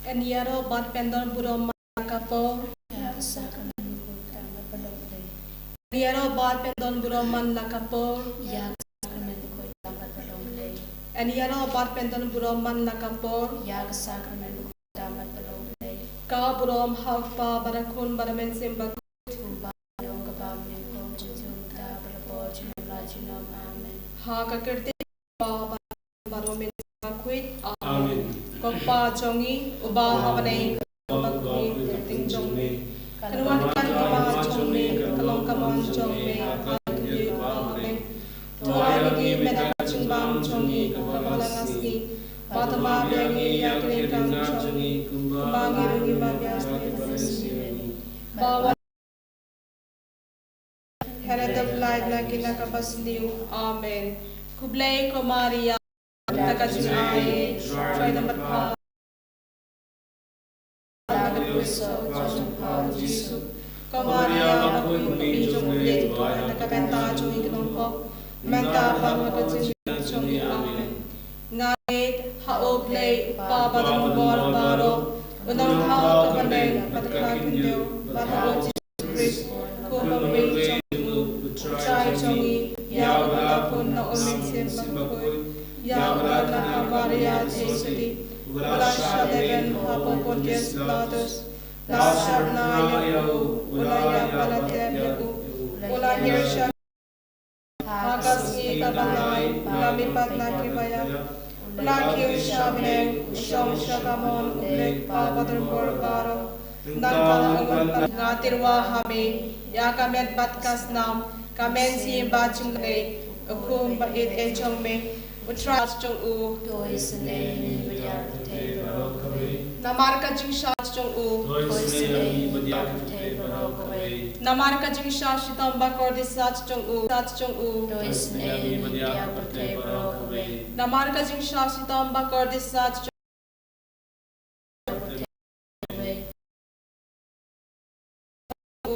Eniaro bat pendon burom makapo. Eniaro bat pendon burom man lakapo. Eniaro bat pendon burom man lakapo. Ka burom haupa barakun baramen simbak. Ha kakirti ba baromen makwit. Amen. Kokpa chongi uba habanay kabakwit ting chongme. Kanuan kan kama chongme kalong kaman chongme kakirti amen. Tuwa lagi menakaching bam chongi kamalangasni. Patama biangi yakri kang chongi kumbangi rugi bagyas bawa Head of light na kinakapasliw. Amen. Kublay ko Maria Nakachinae, try the matpa. Jesus. Kamaria, ako'y kumijong ulit ko na nakabenta chong ikinong menta pangakaching chong amen. Ngait, haoblay, papadang baro, unang tao kapaneng, patakakindiw, batawag Jesus Christ, kumabay chong try chong yaw alapon na umitsin makoy. Ya wala na Maria Jesudi, wala siya deben hapong Pontius Pilatus, lasar na yaw, wala ya palatem yaw, wala niya siya, hagas ni kabanay, lamipat na kibaya, wala kiyo siya bineng, usyong siya kamon, ulit papaterbor baro, nagpanangon pa ngatirwa hami, ya kamet batkas nam, kamen si baching lay, ukum bait e chong me, Utras chong u Namarka jing shas chong u Namarka jing shas shitam bakor di sach chong u Namarka jing shas shitam bakor di sach chong u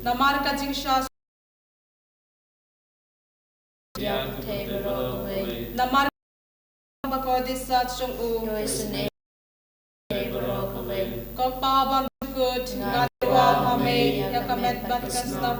Namarka jing shas Namar bakodi sat chung u Kokpaban good Ngatwa hame Yakamet batkastam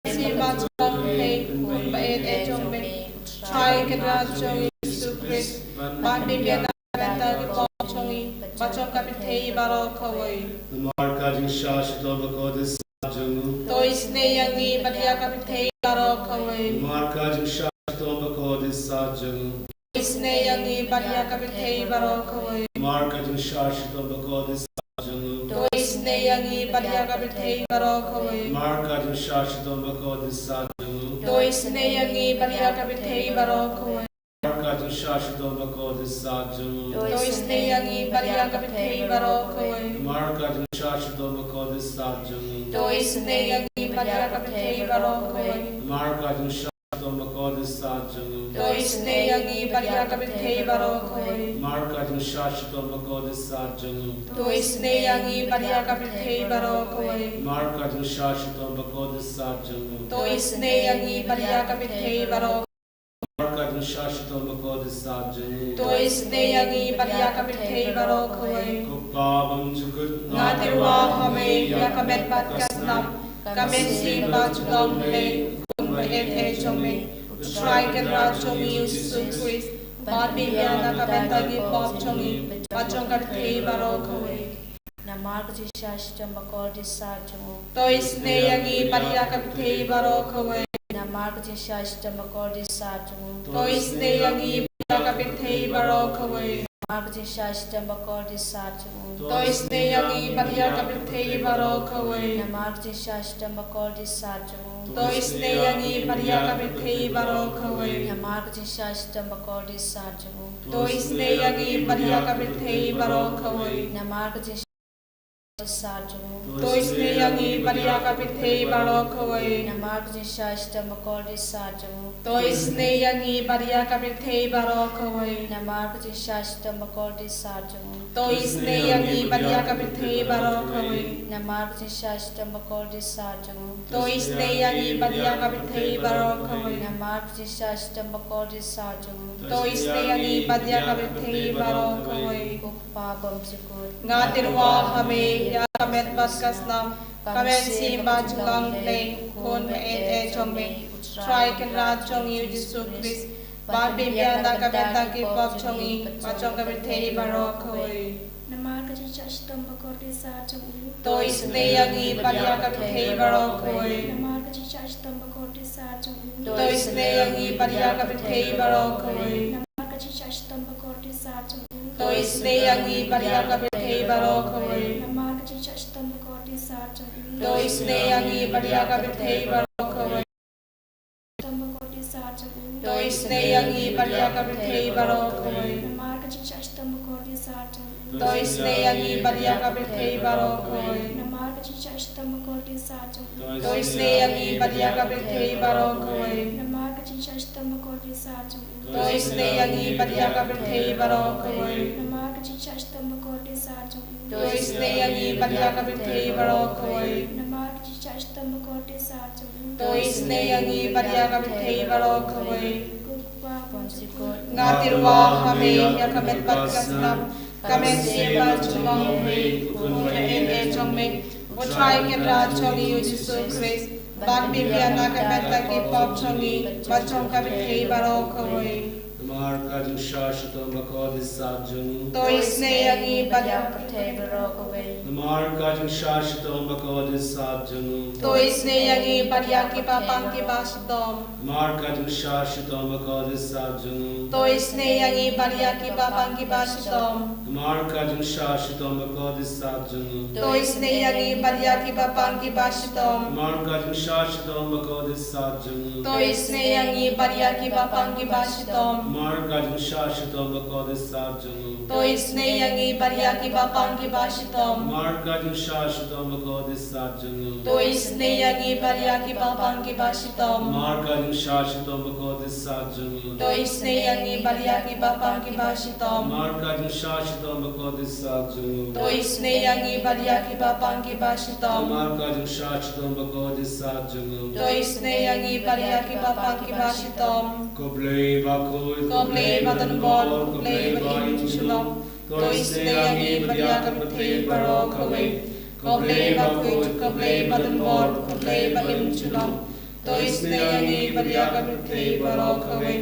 Si batchong hey Kun bait e chung me Try kedra chung Jesus Christ Ban bibia na benta Gipo chung Bachong kapit hey baro kawai Namar kajing shash to bakodi sat chung u Tois ne yangi Batia kapit hey baro kawai Namar kajing shash to bakodi sat chung u Isne yangi Batia kapit hey baro kawai Namar kajing shash to bakodi sat chung u To isne yangi Batia kapit hey baro kawai Namar kajing shash to bakodi sat chung u To isne yangi Batia kapit hey baro kawai Namar kajing shash to bakodi sat chung u To isne yangi Batia kapit hey baro kawai Namar kajing shash to bakodi sat chung u To isne yangi Batia kapit hey baro kawai Namar kajing shash to bakodi sat chung u To isne yangi Batia kapit hey baro kawai Namar kajing shash to bakodi sat chung u To isne yangi Batia kapit hey baro kawai Namar kajing shash to bakodi sat chung u To isne yangi Batia kapit hey baro Namar kajing shash to bakodi sat chung u To isne yangi Batia kapit hey baro kawai Kokpabang jukut Ngatirwa hame Yakamet batkastam Kamen si bachong hey Kun bait e chong me Try kedra chong Jesus Christ Ban bibia na kabenta Gipo chong Bachong kapit hey baro kawai Namar ko siya siya bakor di sa chungo. To isne yangi Batia kapit hey baro kawai Namar ko siya siya bakor di sa chungo. To isne yangi Batia kapit hey baro kawai Namar ko siya siya bakor di sa chungo. To isne yangi Batia kapit hey baro kawai Namar ko siya siya bakor di sa chungo. To isne yangi Batia kapit hey baro kawai Namar ko siya siya bakor di sa chungo. To isne yangi Batia kapit hey baro kawai Namar ko siya Sarjung. Toisne yangi badia kapithe barokawai. Namar Jishashta Makodi Sarjung. Toisne yangi badia kapithe barokawai. Namar Jishashta Makodi Sarjung. Toisne yangi badia kapithe barokawai. Namar Jishashta Makodi Sarjung. Toisne yangi badia kapithe barokawai. Namar Jishashta Makodi Sarjung. Toisne yangi badia kapithe barokawai. Kukpa Bamsikut. Ngatirwa hame ya kamet baskaslam kamen simba chulang play kon e chombe try can rat chong yu jisu Christ ban bibia na kameta ki pop chongi machong kabithe barokoi Namar Jishashtam Bakodi Sarjung. Toisne yangi badia kapithe barokoi Namar Jishashtam Bakodi Sarjung. Toisne yangi badia kapithe barokoi Namar Jishashtam Bakodi Sarjung. Toisne yangi badia kapithe barokoi Namar Jishashtam Bakodi Sarjung. Toisne yangi badia kapithe barokoi Bakodi Sarjung. Toisne yangi badia kapithe barokoi Namar Jishashtam Bakodi Sarjung. Toisne yangi badia kapithe barokoi Namar Jishashtam Bakodi Sarjung. Toisne yangi badia kapithe barokoi Namar Jishashtam Bakodi Sarjung. Toisne yangi badia kapithe barokoi Namar Jishashtam Bakodi Sarjung. Toisne yangi badia kapithe barokoi Namar Jishashtam Bakodi Sarjung. Toisne yangi badia kapithe barokoi Kukpa Bamsikut. Ngatirwa hame ya kamet batkaslam kamen simba chulong me kun e chongme o try can ra chongi yu jisu Christ ban bibia na kameta ki pop chongi machong kapithe barokoi Namar kajung shashitam bakodi sajjanu. Toisne yangi badia Kapathe Barokaway. Namar kajung shashitam bakodi sajjanu. Toisne yangi badia ki papang ki basdom Namar kajung shashitam bakodi sajjanu. Toisne yangi badia ki papang ki basdom Namar kajung shashitam bakodi sajjanu. Toisne yangi badia ki papang ki basdom Namar kajung shashitam bakodi sajjanu. Toisne yangi badia ki papang ki basdom Namar kajung shashitam bakodi sajjanu. Toisne yangi badia ki papang ki basdom Namar kajung shashitam bakodi sajjanu. Toisne yangi badia ki papang ki basdom Namar kajung shashitam bakodi sajjanu. Toisne yangi badia ki papang ki basdom Namar kajung shashitam bakodi sajjanu. Toisne yangi badia ki papang ki basdom Namar kajung shashitam bakodi sajjanu. Toisne yangi badia ki papang ki basdom Koblei bakoi, Koblei batan bol, koblei batim shalom. Toisne yangi badia kapithe barokaway. Koblei bakoi, koblei batan bol, koblei batim shalom. Toisne yangi badia kapithe barokaway.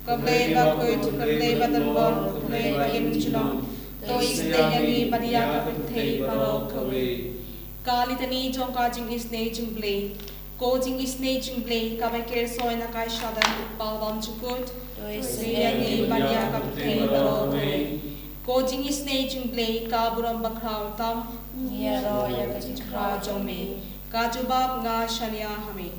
Koblei bakoi, koblei batan bol, koblei batim shalom. Toisne yangi badia kapithe barokaway. Kalitani jongka Jingisynei-blei. Ko Jingisynei-blei kabeker soy na kai shadan palbam chukut. Toisne yangi badia kapithe barokaway. Ko Jingisynei-blei kaburam bakraw tam. Niyaro Yakachikra Jome. Kajubab nga shania hame.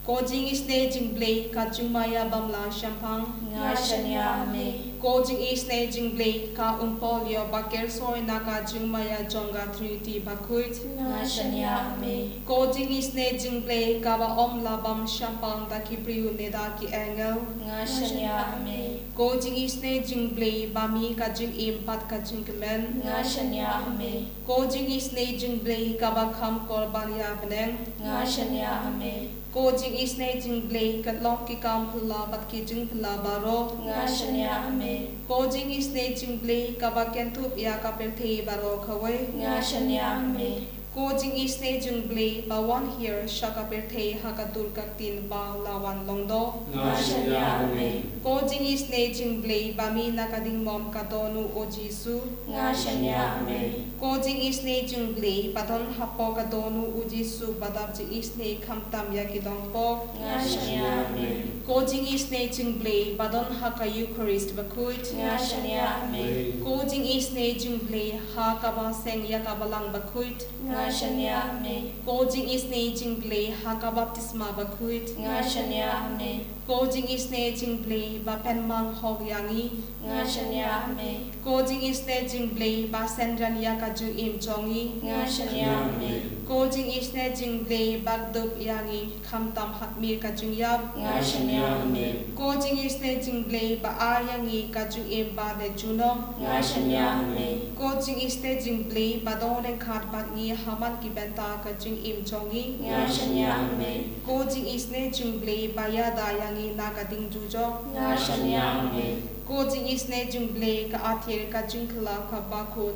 Ko Jingisynei-blei kajumaya bamla shampang. Nga Shanya Hame. Ko Jingisynei-blei ka umpolio baker soy na kajumaya jonga trinity bakuit. Nga Shanya Hame. Ko Jingisynei-blei ka ba om labam shampang da kibriu neda ki engel. Nga Shanya Hame. Ko Jingisynei-blei bami ka jing impat ka jing kemen. Nga Shanya Hame. Ko Jingisynei-blei ka ba kham korban ya beneng. Nga Shanya Hame. Ko Jingisynei-blei ka long ki kam phula bat ki jing phula baro. Nga Shanya Hame. Ko Jingisynei-blei ka ba kentup ya ka perthe baro khawai. Nga Shanya Hame. Ko Jingisynei-blei ba wan here shaka perthe hakatur ka tin ba lawan longdo. Nga Shanya Hame. Ko Jingisynei-blei ba mi nakading mom ka donu o Jisu. Nga Shanya Hame. Ko Jingisynei-blei paton hapo ka donu o Jisu badab Jingisynei khamtam ya ki dongpo. Nga Shanya Hame. Ko Jingisynei-blei badon haka Eucharist bakuit. Nga Shanya Hame. Ko Jingisynei-blei ha ka ba seng ya ka balang bakuit. Nga nga shania me Ko Jingisynei-blei haka baptisma bakuit. nga shania me Ko Jingisynei-blei ba penmang hog yangi. nga shania me Ko Jingisynei-blei ba sendrania kaju im chongi. nga shania me Ko Jingisynei-blei bagdup yangi khamtam hatmir kaju yab. nga shania me Ko Jingisynei-blei ba ayangi kaju im ba de juno. nga shania me Ko Jingisynei-blei ba dong khat bat ngi haman ki benta kaju im chongi. nga shania me Ko Jingisynei-blei ba yada yangi nakading jujo. nga shania me Ko Jingisynei-blei ka athir ka jinkla ka bakut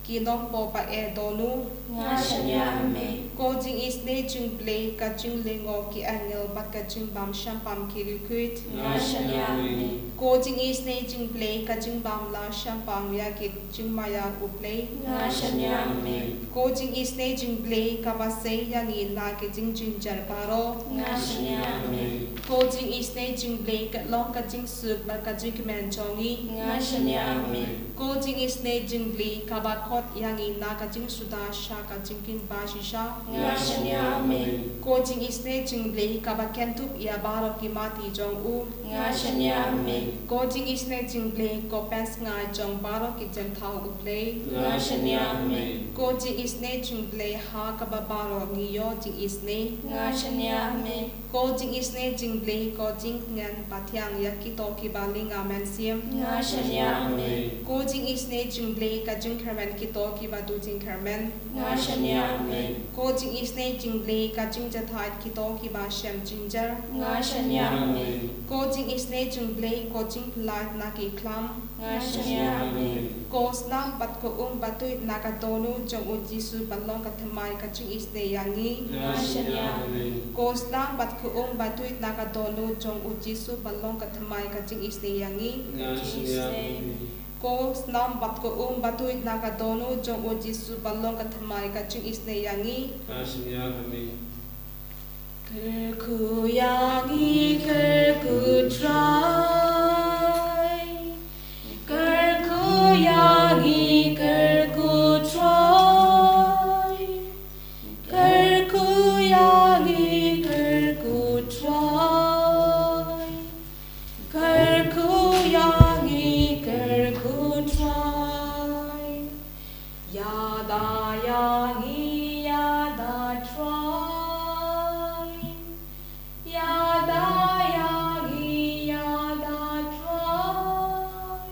ki nong po pa e donu. nga shania me Ko Jingisynei-blei ka jinglingo ki angel bat ka jingbam shampam ki rikuit. nga shania me Ko Jingisynei-blei ka jingbam la shampam ya ki jingmaya uplei. nga shania me Ko Jingisynei-blei ka basay yangi la ki jingjinjar paro. nga shania me Ko Jingisynei-blei ka long ka jingsuk ba ka jingmen chongi. nga shania me Ko Jingisynei-blei ka bakot yangi na ka jingsuda sha ka jingkin ba shisha. nga shania me Ko Jingisynei-blei ka bakentup ya baro ki mati jong u. nga shania me Ko Jingisynei-blei ko pens nga jong baro ki jen thau uplei. nga shania me Ko Jingisynei-blei ha ka babaro ngiyo Jingisynei. nga shania me Ko Jingisynei-blei ko jingngan pathyang ya ki to ki ba linga men siem. nga shania me Ko Jingisynei-blei ka jingkermen ki to ki ba du jingkermen. nga shania me Ko Jingisynei-blei ka jingjathait ki to ki ba shem jinjar. nga shania me Ko Jingisynei-blei ko jingplait na ki klam. nga shania me Ko slam bat ko batuit na ka tonu jong u jisu balong ka thamai ka Jingisynei yangi. nga shania me Ko slam bat ko batuit na ka tonu jong u jisu balong ka thamai ka Jingisynei yangi. nga shania Ko slam bat ko batuit na ka tonu jong u jisu balong ka thamai ka Jingisynei yangi. nga shania Kerku yangi kerku try. Kerku yangi kerku try. Kerku yangi kerku try. Kerku yangi kerku try. Yada yangi yada try. Yada yangi yada try.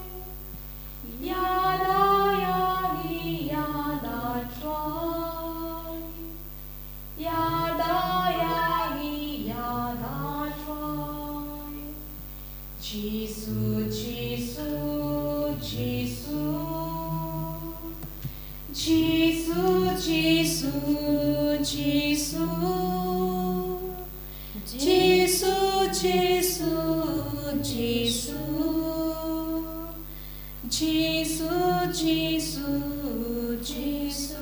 Yada yangi yada try. Yada yangi yada try. Jisu Jisu Jisu Jisu Jisu Jisu Jisu Jisu Jisu Jisu Jisu Jisu.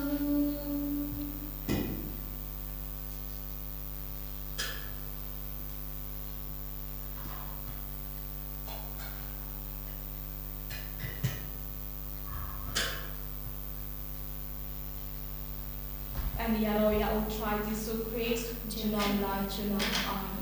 And yaro ya utrai Jesu Christ, Jinom la jinom. Amen.